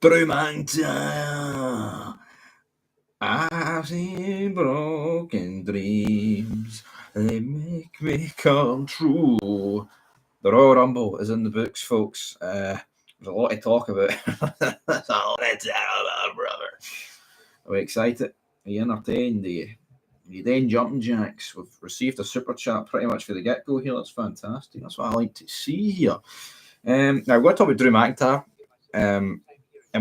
Drew McIntyre. I've seen broken dreams. They make me come true. The Royal Rumble is in the books, folks. There's a lot to talk about. There's a lot to talk about, brother. Are we excited? Are you entertained? Are you then jumping jacks? We've received a super chat pretty much for the get-go here. That's fantastic. That's what I like to see here. Now, we're going to talk about Drew McIntyre and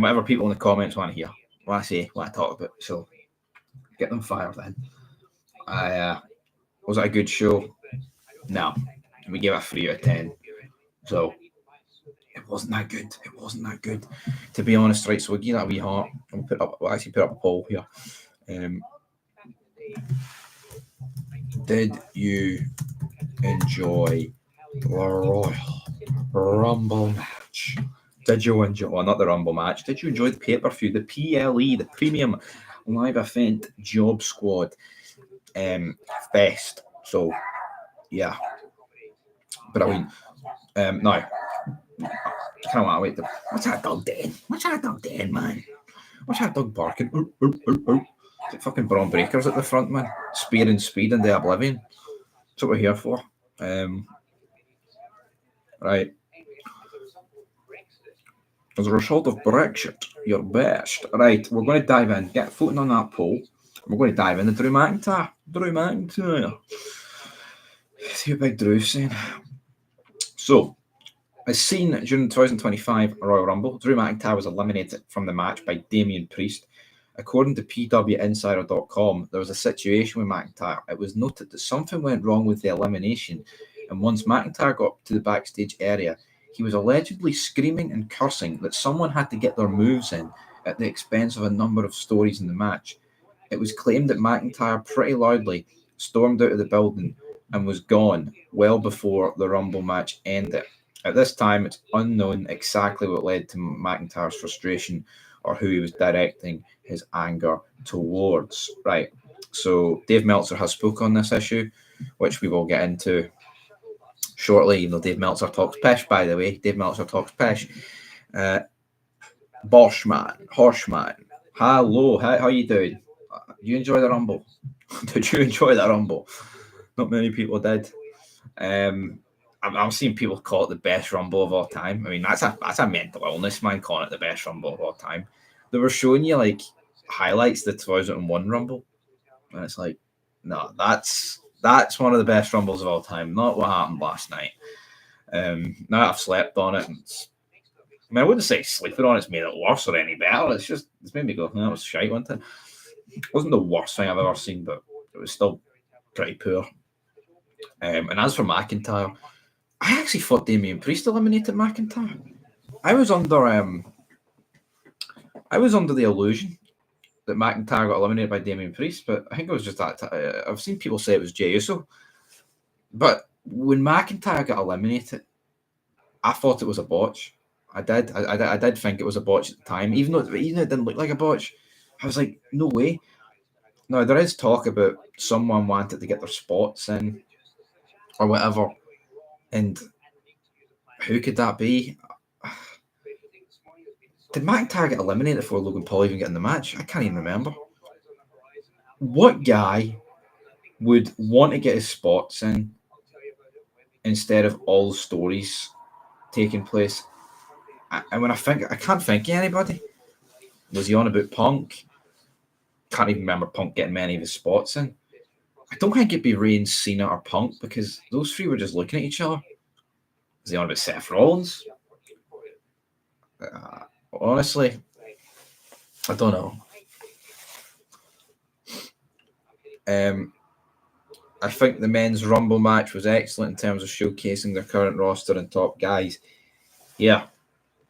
whatever people in the comments want to hear, what I say, what I talk about. So get them fired in. Was it a good show? No. We gave it a 3 out of 10. So it wasn't that good. It wasn't that good. To be honest, right, so we'll give that a wee heart. We'll actually put up a poll here. Did you enjoy the Royal Rumble match? Did you enjoy, well, not the Rumble match, did you enjoy the pay-per-view, the PLE, the Premium Live Event Job Squad Fest? So, yeah. But I mean, no. I kind of want to wait. What's that dog doing? What's that dog doing, man? What's that dog barking? It's like fucking Braun Breakers at the front, man. Spearing speed into oblivion. That's what we're here for. Right. As a result of Brexit, you're best. Right, we're going to dive in. Get voting on that poll. We're going to dive into Drew McIntyre. Drew McIntyre. See what Big Drew's saying. So, as seen during the 2025 Royal Rumble, Drew McIntyre was eliminated from the match by Damian Priest. According to PWInsider.com, there was a situation with McIntyre. It was noted that something went wrong with the elimination, and once McIntyre got to the backstage area, he was allegedly screaming and cursing that someone had to get their moves in at the expense of a number of stories in the match. It was claimed that McIntyre pretty loudly stormed out of the building and was gone well before the Rumble match ended. At this time, it's unknown exactly what led to McIntyre's frustration or who he was directing his anger towards. Right, so Dave Meltzer has spoken on this issue, which we will get into shortly. You know, Dave Meltzer talks pish, by the way. Dave Meltzer talks pish. Boschman, Horseman, hello, how you doing? You enjoy the Rumble? Did you enjoy the Rumble? Not many people did. I'm seeing people call it the best Rumble of all time. I mean, that's a mental illness, man, calling it the best Rumble of all time. They were showing you, like, highlights of the 2001 Rumble, and it's like, no, that's one of the best Rumbles of all time, not what happened last night. Now I've slept on it, and I wouldn't say sleeping on it's made it worse or any better. It's made me go, that was shite, wasn't it? It wasn't the worst thing I've ever seen, but it was still pretty poor. And as for McIntyre, I actually thought Damian Priest eliminated McIntyre. I was under the illusion that McIntyre got eliminated by Damian Priest, but I think it was just that. I've seen people say it was Jey Uso, but when McIntyre got eliminated, I thought it was a botch. I did think it was a botch at the time, even though it didn't look like a botch. I was like, no way. Now, there is talk about someone wanted to get their spots in or whatever, and who could that be? Did McIntyre get eliminated before Logan Paul even got in the match? I can't even remember. What guy would want to get his spots in instead of all the stories taking place? And when I can't think of anybody. Was he on about Punk? Can't even remember Punk getting many of his spots in. I don't think it'd be Reigns, Cena, or Punk because those three were just looking at each other. Was he on about Seth Rollins? Honestly, I don't know. I think the men's Rumble match was excellent in terms of showcasing their current roster and top guys. Yeah,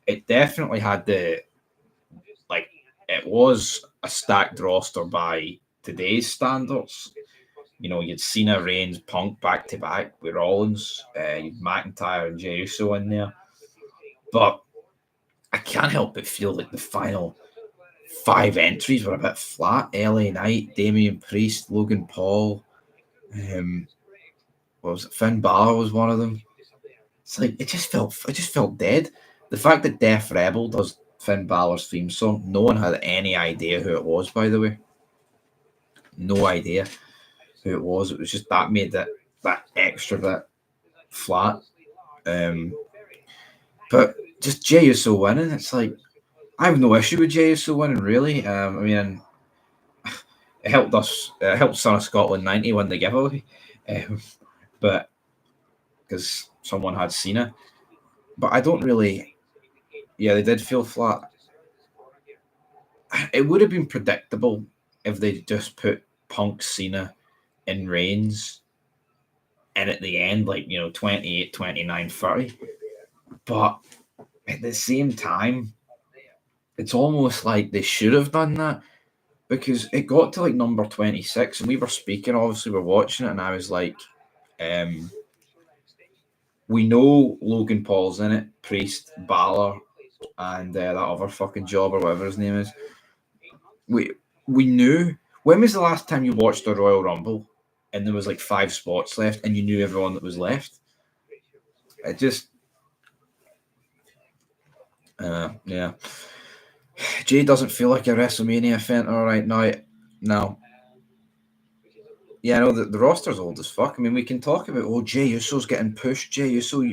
it definitely had it was a stacked roster by today's standards. You know, you'd Cena, Reigns, Punk back to back with Rollins, you'd McIntyre and Jey Uso in there. But I can't help but feel like the final 5 entries were a bit flat. LA Knight, Damian Priest, Logan Paul, what was it? Finn Balor was one of them. It's like it just felt dead. The fact that Def Rebel does Finn Balor's theme song. No one had any idea who it was, by the way. No idea who it was. It was just that made that extra bit flat. But just Jey Uso winning, it's like, I have no issue with Jey Uso winning, really. I mean, it helped us. It helped Son of Scotland 90 win the giveaway, but because someone had Cena. But I don't really. Yeah, they did feel flat. It would have been predictable if they just put Punk, Cena, and Reigns, and at the end, 28, 29, 30. But at the same time, it's almost like they should have done that, because it got to number 26, and we were speaking, obviously we're watching it, and I was like, we know Logan Paul's in it, Priest, Balor, and that other fucking job or whatever his name is. We knew. When was the last time you watched a Royal Rumble and there was 5 spots left and you knew everyone that was left? It just, yeah. Jay doesn't feel like a WrestleMania event right now. No. Yeah, I know the roster's old as fuck. I mean, we can talk about, Jey Uso's getting pushed. Jey Uso.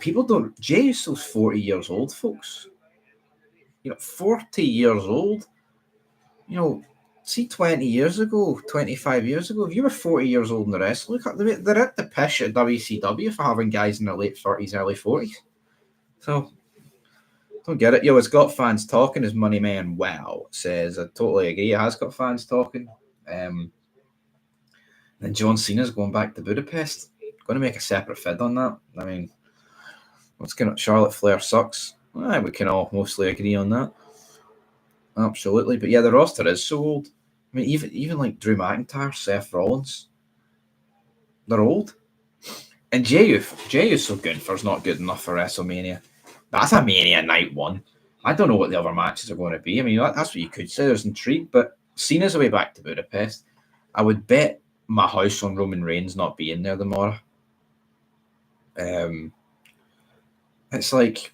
People don't. Jey Uso's 40 years old, folks. 40 years old. See, 20 years ago, 25 years ago, if you were 40 years old in the wrestling, they're at the pish at WCW for having guys in their late 30s, early 40s. So, don't get it. It's got fans talking, as Money Man Wow says. I totally agree. It has got fans talking. Then John Cena's going back to Budapest. Going to make a separate vid on that. I mean, what's going on? Charlotte Flair sucks. We can all mostly agree on that. Absolutely. But yeah, the roster is so old. I mean, even like Drew McIntyre, Seth Rollins, they're old. And Jey Uso Gunther's not good enough for WrestleMania. That's a Mania night one. I don't know what the other matches are going to be. I mean, that's what you could say. There's intrigue, but Cena's away back to Budapest. I would bet my house on Roman Reigns not being there tomorrow. It's like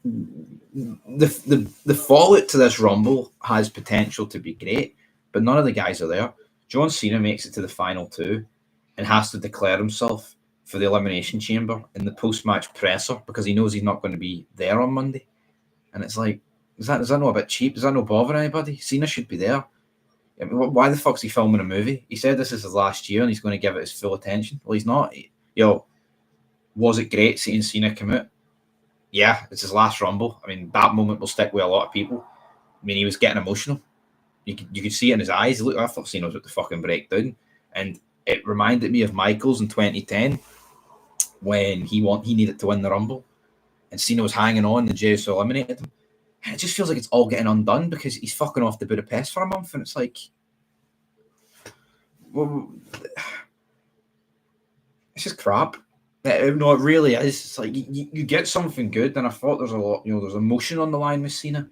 the fallout to this Rumble has potential to be great, but none of the guys are there. John Cena makes it to the final 2 and has to declare himself for the Elimination Chamber in the post-match presser because he knows he's not going to be there on Monday. And it's like, is that not a bit cheap? Does that not bother anybody? Cena should be there. I mean, why the fuck's he filming a movie? He said this is his last year and he's going to give it his full attention. Well, he's not. Was it great seeing Cena come out? Yeah, it's his last Rumble. I mean, that moment will stick with a lot of people. I mean, he was getting emotional. You could see it in his eyes. Look, I thought Cena was about to fucking break down. And it reminded me of Michaels in 2010 when he needed to win the Rumble. And Cena was hanging on and Jey Uso eliminated him. And it just feels like it's all getting undone because he's fucking off to Budapest for a month. And it's like, well, it's just crap. No, it really is. It's like you get something good, and I thought there's a lot, there's emotion on the line with Cena.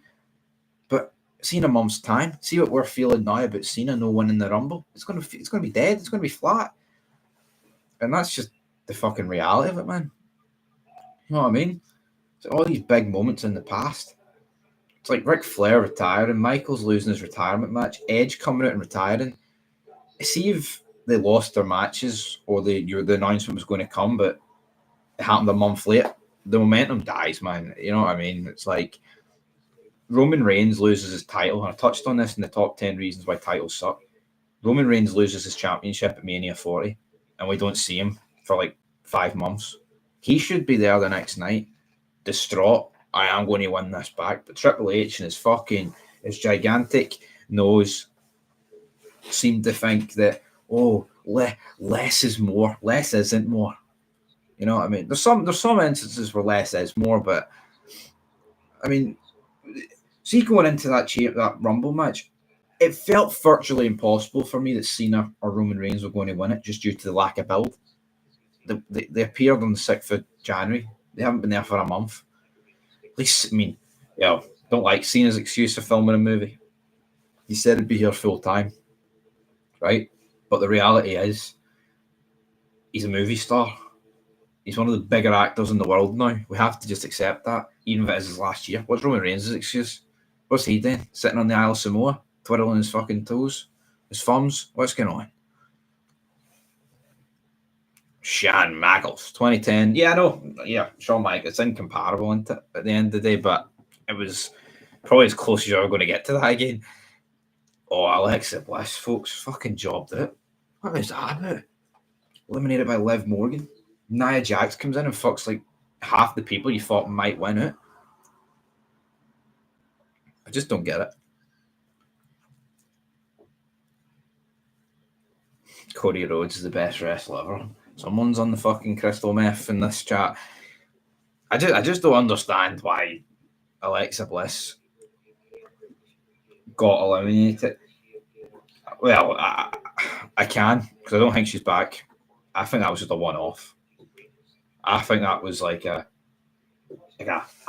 But Cena month's time. See what we're feeling now about Cena no winning the Rumble. It's gonna be dead. It's gonna be flat. And that's just the fucking reality of it, man. You know what I mean? So all these big moments in the past. It's like Ric Flair retiring, Michaels losing his retirement match, Edge coming out and retiring. See if they lost their matches or the announcement was going to come, but it happened a month later. The momentum dies, man. You know what I mean? It's like Roman Reigns loses his title, and I touched on this in the top 10 reasons why titles suck. Roman Reigns loses his championship at Mania 40, and we don't see him for like 5 months. He should be there the next night, distraught. I am going to win this back. But Triple H and his gigantic nose seemed to think that, less is more. Less isn't more. You know what I mean? There's some instances where less is more, but I mean, see, going into that Rumble match, it felt virtually impossible for me that Cena or Roman Reigns were going to win it just due to the lack of build. They appeared on the 6th of January. They haven't been there for a month. At least, I mean, don't like Cena's excuse for filming a movie. He said he'd be here full time, right? But the reality is, he's a movie star. He's one of the bigger actors in the world now. We have to just accept that, even if it is his last year. What's Roman Reigns' excuse? What's he doing? Sitting on the Isle of Samoa, twiddling his fucking toes, his thumbs. What's going on? Shawn Michaels, 2010. Yeah, I know. Yeah, Shawn Michaels. It's incomparable, isn't it, at the end of the day? But it was probably as close as you're going to get to that again. Oh, Alexa Bliss, folks, fucking jobbed it. What is that about? Eliminated by Liv Morgan. Nia Jax comes in and fucks like half the people you thought might win it. I just don't get it. Cody Rhodes is the best wrestler ever. Someone's on the fucking crystal meth in this chat. I just don't understand why Alexa Bliss got eliminated. Well, I can, because I don't think she's back. I think that was just a one-off. I think that was like a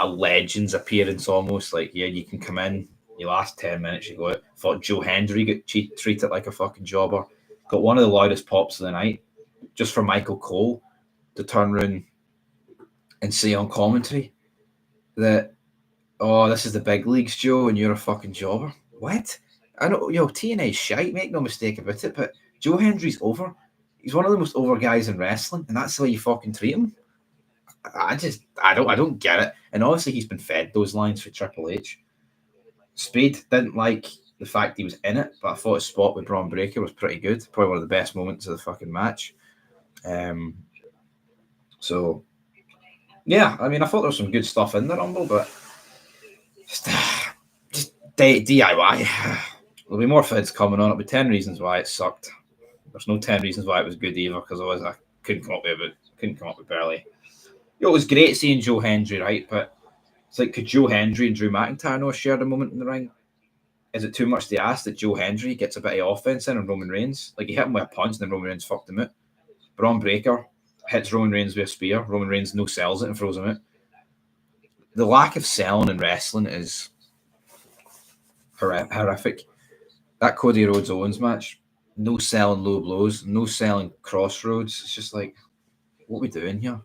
Legends appearance almost. Like, yeah, you can come in, you last 10 minutes, you go out. Thought Joe Hendry got treated like a fucking jobber. Got one of the loudest pops of the night, just for Michael Cole to turn around and say on commentary that, oh, this is the big leagues, Joe, and you're a fucking jobber. What? I know, TNA's shite, make no mistake about it, but Joe Hendry's over. He's one of the most over guys in wrestling, and that's the way you fucking treat him. I don't get it. And obviously he's been fed those lines for Triple H. Spade didn't like the fact he was in it, but I thought his spot with Braun Breaker was pretty good. Probably one of the best moments of the fucking match. So, yeah, I mean, I thought there was some good stuff in the Rumble, but just DIY. There'll be more fids coming on. It'll be 10 reasons why it sucked. There's no 10 reasons why it was good either, because I couldn't come up with barely. It was great seeing Joe Hendry, right? But it's like, could Joe Hendry and Drew McIntyre not share the moment in the ring? Is it too much to ask that Joe Hendry gets a bit of offense in on Roman Reigns? Like, he hit him with a punch, and then Roman Reigns fucked him out. Braun Breaker hits Roman Reigns with a spear. Roman Reigns no sells it and throws him out. The lack of selling in wrestling is horrific. That Cody Rhodes Owens match, no selling low blows, no selling crossroads. It's just like, what are we doing here?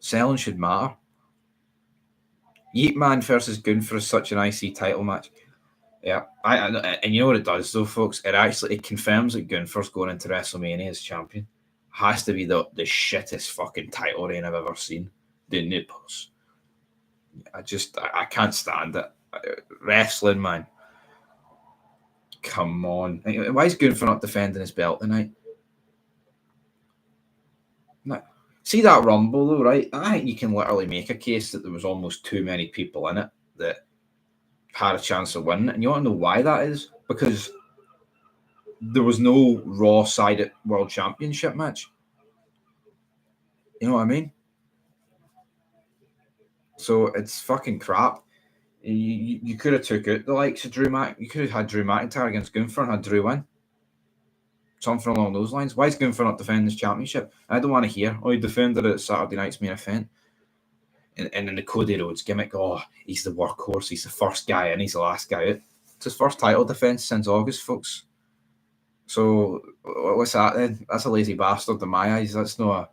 Selling should matter. Yeet Man versus Gunther is such an IC title match. Yeah, and you know what it does though, folks? It confirms that Gunther's going into WrestleMania as champion. Has to be the shittest fucking title reign I've ever seen. The nipples. I can't stand it. Wrestling, man. Come on. Why is Gunther not defending his belt tonight? No. See that Rumble though, right? I think you can literally make a case that there was almost too many people in it that had a chance of winning. And you want to know why that is? Because there was no Raw sided World Championship match. You know what I mean? So it's fucking crap. You could have took out the likes of Drew Mac. You could have had Drew McIntyre against Gunther and had Drew win. Something along those lines. Why is Gunther not defending his championship? I don't want to hear, oh, he defended it at Saturday night's main event. And in the Cody Rhodes gimmick, oh, he's the workhorse. He's the first guy in. He's the last guy out. It's his first title defense since August, folks. So what's that then? That's a lazy bastard in my eyes. That's not a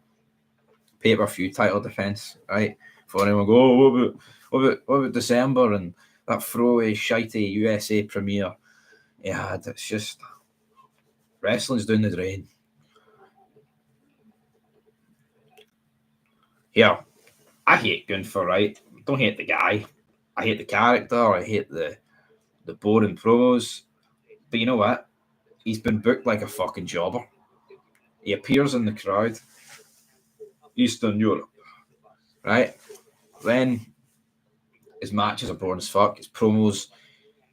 pay-per-view title defense, right? For anyone go, oh, what about December and that throwaway shitey USA premiere? Yeah, it's just wrestling's doing the drain. Yeah, I hate Gunther, right? Don't hate the guy. I hate the character. I hate the boring promos. But you know what? He's been booked like a fucking jobber. He appears in the crowd. Eastern Europe. Right? Then his matches are boring as fuck. His promos,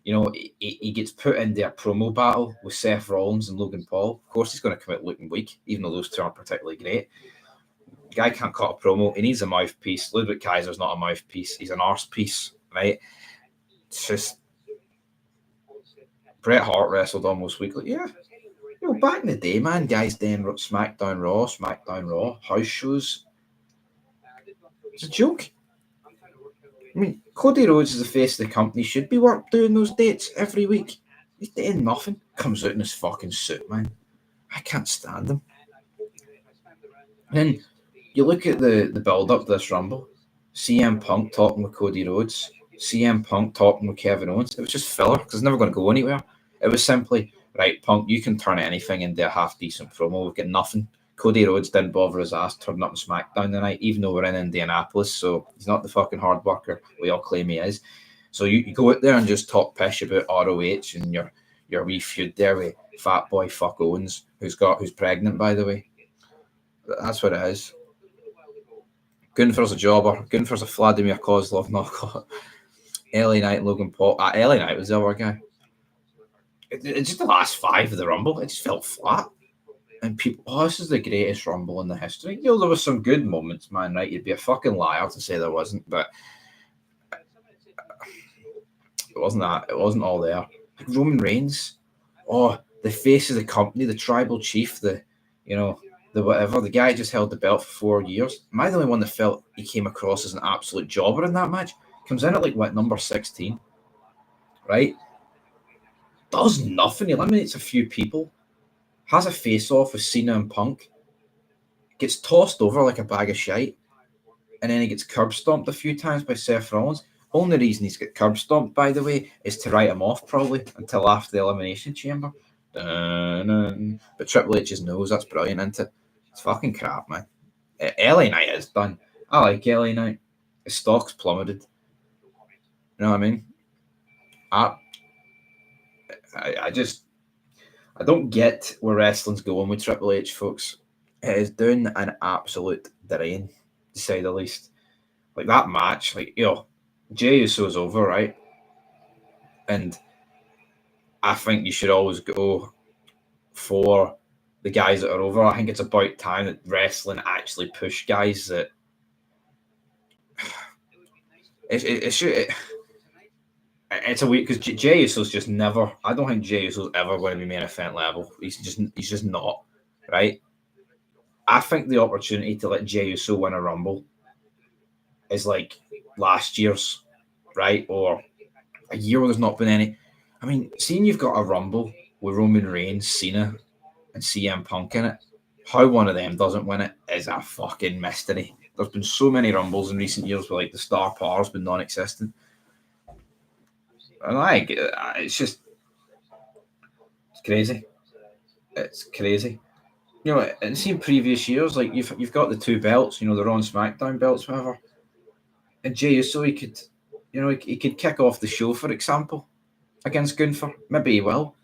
he gets put into a promo battle with Seth Rollins and Logan Paul. Of course, he's going to come out looking weak, even though those two aren't particularly great. The guy can't cut a promo. He needs a mouthpiece. Ludwig Kaiser's not a mouthpiece. He's an arse piece, right? It's just Bret Hart wrestled almost weekly. Yeah. Back in the day, man, guys doing SmackDown Raw, house shows. It's a joke. I mean, Cody Rhodes is the face of the company. Should be doing those dates every week. He's doing nothing. Comes out in his fucking suit, man. I can't stand him. And then You look at the build-up to this Rumble, CM Punk talking with Cody Rhodes, CM Punk talking with Kevin Owens. It was just filler because it's never going to go anywhere. It was simply, right, Punk, you can turn anything into a half-decent promo. We've got nothing. Cody Rhodes didn't bother his ass turning up on SmackDown tonight, even though we're in Indianapolis, so he's not the fucking hard worker we all claim he is. So you go out there and just talk pish about ROH and your wee feud there with Fat Boy Fuck Owens, who's pregnant, by the way. That's what it is. Gunther's a jobber. Gunther's a Vladimir Kozlov knockout. LA Knight and Logan Paul. LA Knight was the other guy. It's just the last 5 of the Rumble. It just felt flat. And people, this is the greatest Rumble in the history. There was some good moments, man, right? You'd be a fucking liar to say there wasn't, but it wasn't that. It wasn't all there. Like Roman Reigns, the face of the company, the tribal chief, the whatever, the guy just held the belt for 4 years. Am I the only one that felt he came across as an absolute jobber in that match? Comes in at number 16, right? Does nothing. He eliminates a few people. Has a face-off with Cena and Punk. Gets tossed over like a bag of shite. And then he gets curb stomped a few times by Seth Rollins. Only reason he's got curb stomped, by the way, is to write him off probably until after the Elimination Chamber. But Triple H knows that's brilliant, isn't it? It's fucking crap, man. LA Knight is done. I like LA Knight. His stock's plummeted. You know what I mean? I don't get where wrestling's going with Triple H, folks. It is doing an absolute drain, to say the least. Like that match, Jey Uso's over, right? And I think you should always go for the guys that are over. I think it's about time that wrestling actually push guys that it's a weird because Jey Uso's just never. I don't think Jey Uso's ever going to be main event level. He's just not, right? I think the opportunity to let Jey Uso win a Rumble is like last year's, right? Or a year where there's not been any. I mean, seeing you've got a Rumble with Roman Reigns, Cena, and CM Punk in it, how one of them doesn't win it is a fucking mystery. There's been so many Rumbles in recent years where the star power's been non-existent. And it's crazy. It's crazy. And seeing previous years, like you've got the 2 belts, the Raw and SmackDown belts, whatever. And Jey Uso, he could kick off the show, for example, against Gunther. Maybe he will.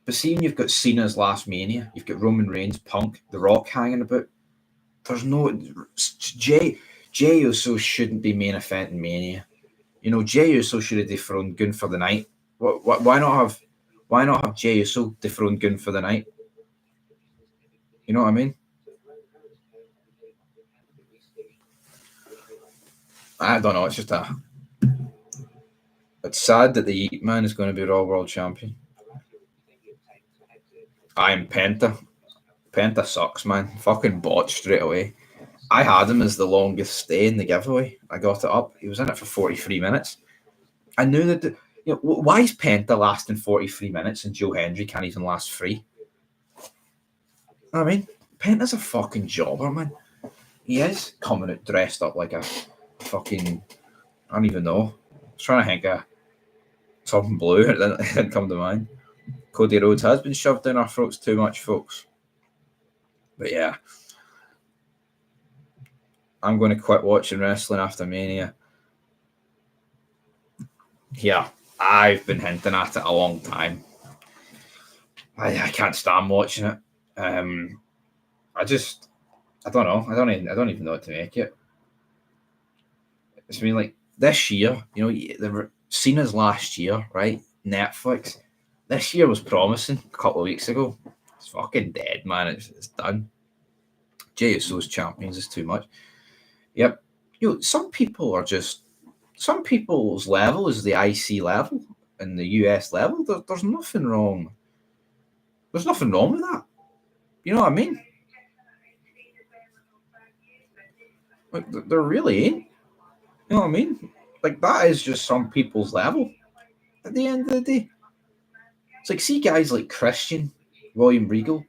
But seeing you've got Cena's last Mania, you've got Roman Reigns, Punk, The Rock hanging about. There's no Jey Uso shouldn't be main event in Mania. Jey Uso should have dethroned Gunther the night. Why not have Jey Uso dethrone Gunther the night? You know what I mean? I don't know. It's just it's sad that the Yeet Man is going to be Raw World Champion. I'm Penta. Penta sucks, man. Fucking botched straight away. I had him as the longest stay in the giveaway. I got it up. He was in it for 43 minutes. I knew that. Why is Penta lasting 43 minutes and Joe Hendry can't even last 3? I mean, Penta's a fucking jobber, man. He is coming out dressed up like a fucking. I don't even know. I was trying to think of something blue. It didn't come to mind. Cody Rhodes has been shoved down our throats too much, folks. But yeah. I'm going to quit watching wrestling after Mania. Yeah, I've been hinting at it a long time. I can't stand watching it. I don't know. I don't even know what to make it. It's been like this year, Cena's last year, right? Netflix. This year was promising a couple of weeks ago. It's fucking dead, man. It's done. Jey Uso's champions is too much. Yep. Some people's level is the IC level and the US level. There's nothing wrong. There's nothing wrong with that. You know what I mean? Like, there really ain't. You know what I mean? Like, that is just some people's level at the end of the day. It's like, see guys like Christian, William Regal.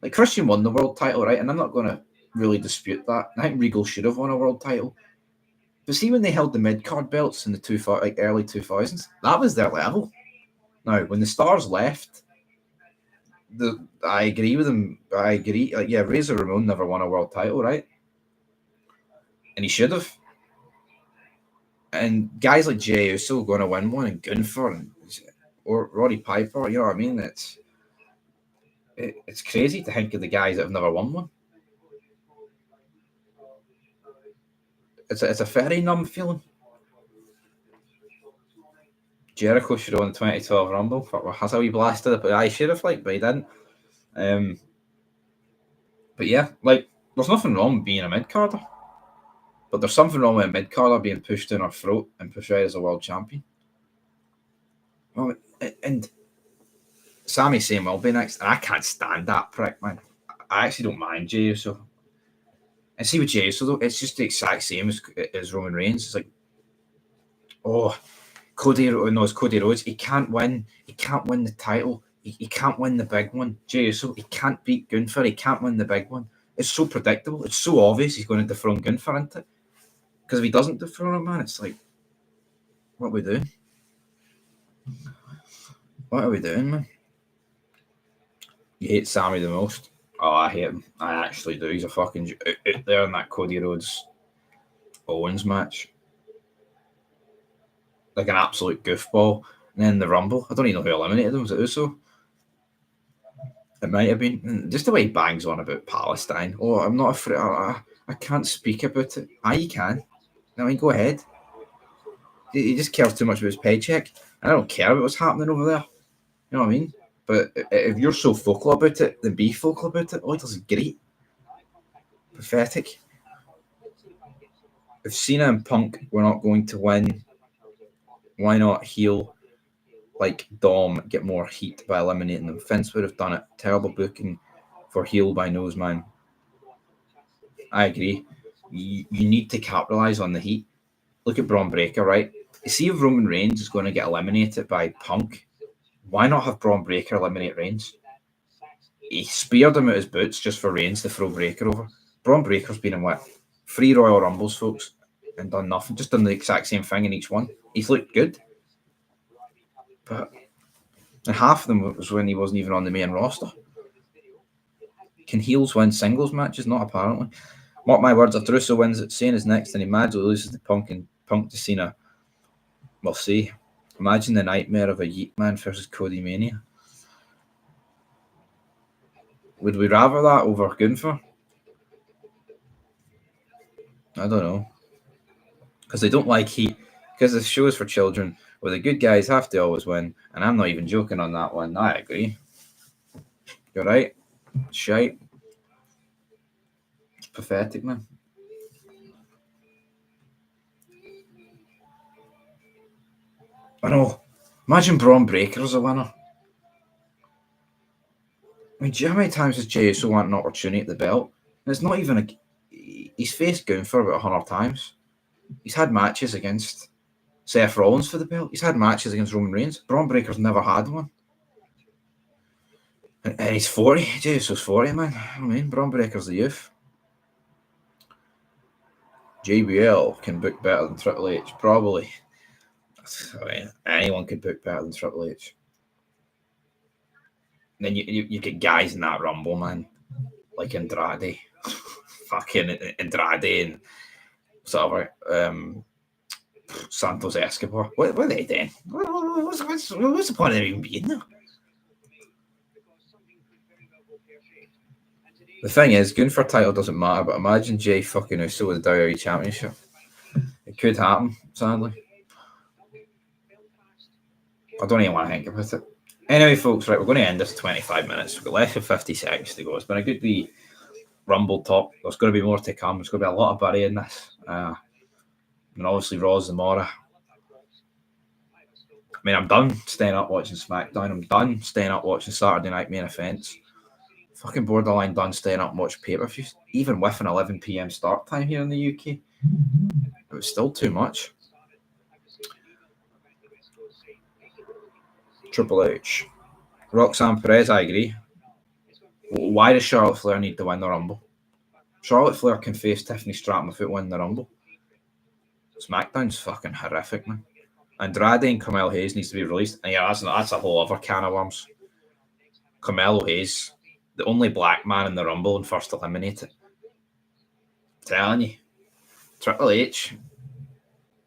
Like, Christian won the world title, right? And I'm not going to really dispute that. I think Regal should have won a world title. But see, when they held the mid-card belts in the early 2000s, that was their level. Now, when the Stars left, I agree with them. I agree. Yeah, Razor Ramon never won a world title, right? And he should have. And guys like Jey Uso going to win one, and Gunther, or Roddy Piper, you know what I mean? It's crazy to think of the guys that have never won one. It's a very numb feeling. Jericho should have won the 2012 Rumble. That's how he blasted it, but I should have, but he didn't. But yeah, there's nothing wrong with being a mid-carder. But there's something wrong with a mid-carder being pushed down our throat and portrayed as a world champion. Well, and Sami Zayn will be next, and I can't stand that prick, man. I actually don't mind Jey Uso. And see with Jey Uso, though, it's just the exact same as Roman Reigns. It's like, Cody Rhodes. He can't win. He can't win the title. He can't win the big one. Jey Uso, he can't beat Gunther. He can't win the big one. It's so predictable. It's so obvious he's going to dethrone Gunther, isn't it? Because if he doesn't dethrone him, man, it's like, what are we doing? What are we doing, man? You hate Sammy the most? Oh, I hate him. I actually do. He's a fucking out there in that Cody Rhodes Owens match. Like an absolute goofball. And then the Rumble, I don't even know who eliminated him. Was it Uso? It might have been. Just the way he bangs on about Palestine. Oh, I'm not afraid. I can't speak about it. You can. I mean, go ahead. He just cares too much about his paycheck. I don't care about what's happening over there. You know what I mean? But if you're so vocal about it, then be vocal about it. Oh, it doesn't great. Pathetic. If Cena and Punk were not going to win, why not heel like Dom get more heat by eliminating them? Vince would have done it. Terrible booking for heel by Noseman. I agree. You need to capitalize on the heat. Look at Braun Breaker, right? You see if Roman Reigns is going to get eliminated by Punk, why not have Braun Breaker eliminate Reigns? He speared him out his boots just for Reigns to throw Breaker over. Braun Breaker's been in 3 Royal Rumbles, folks, and done nothing. Just done the exact same thing in each one. He's looked good. But and half of them was when he wasn't even on the main roster. Can heels win singles matches? Not apparently. Mark my words, if Russo wins it, Cena is next, and he magically loses to Punk and Punk to Cena. We'll see. Imagine the nightmare of a Yeet Man versus Cody Mania. Would we rather that over Gunther? I don't know. Because they don't like heat. Because the show is for children, where the good guys have to always win. And I'm not even joking on that one. I agree. You're right. Shite. It's pathetic, man. I know. Imagine Braun Breaker as a winner. I mean, do you know how many times has Jey Uso want an opportunity at the belt? And it's not even he's faced Gunther about 100 times. He's had matches against Seth Rollins for the belt. He's had matches against Roman Reigns. Braun Breaker's never had one. And he's 40. Jey Uso's 40, man. I mean, Braun Breaker's the youth. JBL can book better than Triple H. Probably. I mean, anyone could book better than Triple H. And then you get guys in that Rumble, man. Like Andrade. Fucking Andrade and sort of Santos Escobar. What are they doing? What's the point of them even being there? The thing is, Gunther title doesn't matter, but imagine Jey fucking Uso with the WWE Championship. It could happen, sadly. I don't even want to think about it. Anyway, folks, right, we're going to end this 25 minutes. We've got less than 50 seconds to go. It's been a good wee Rumble talk. There's going to be more to come. There's going to be a lot of bury in this. And obviously, Raw's tomorrow. I mean, I'm done staying up watching SmackDown. I'm done staying up watching Saturday Night Main Events. Fucking borderline done staying up and watching pay-per-views. Even with an 11 p.m. start time here in the UK. It was still too much. Triple H. Roxanne Perez, I agree. Why does Charlotte Flair need to win the Rumble? Charlotte Flair can face Tiffany Stratton if it win the Rumble. SmackDown's fucking horrific, man. Andrade and Carmelo Hayes needs to be released. And yeah, that's a whole other can of worms. Carmelo Hayes, the only black man in the Rumble and first eliminated. Telling you, Triple H,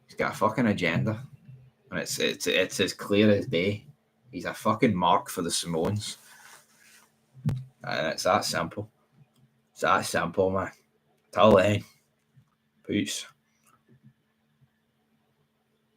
he's got a fucking agenda, and it's as clear as day. He's a fucking mark for the Samoans, and it's that simple. It's that simple, man. Till then, peace.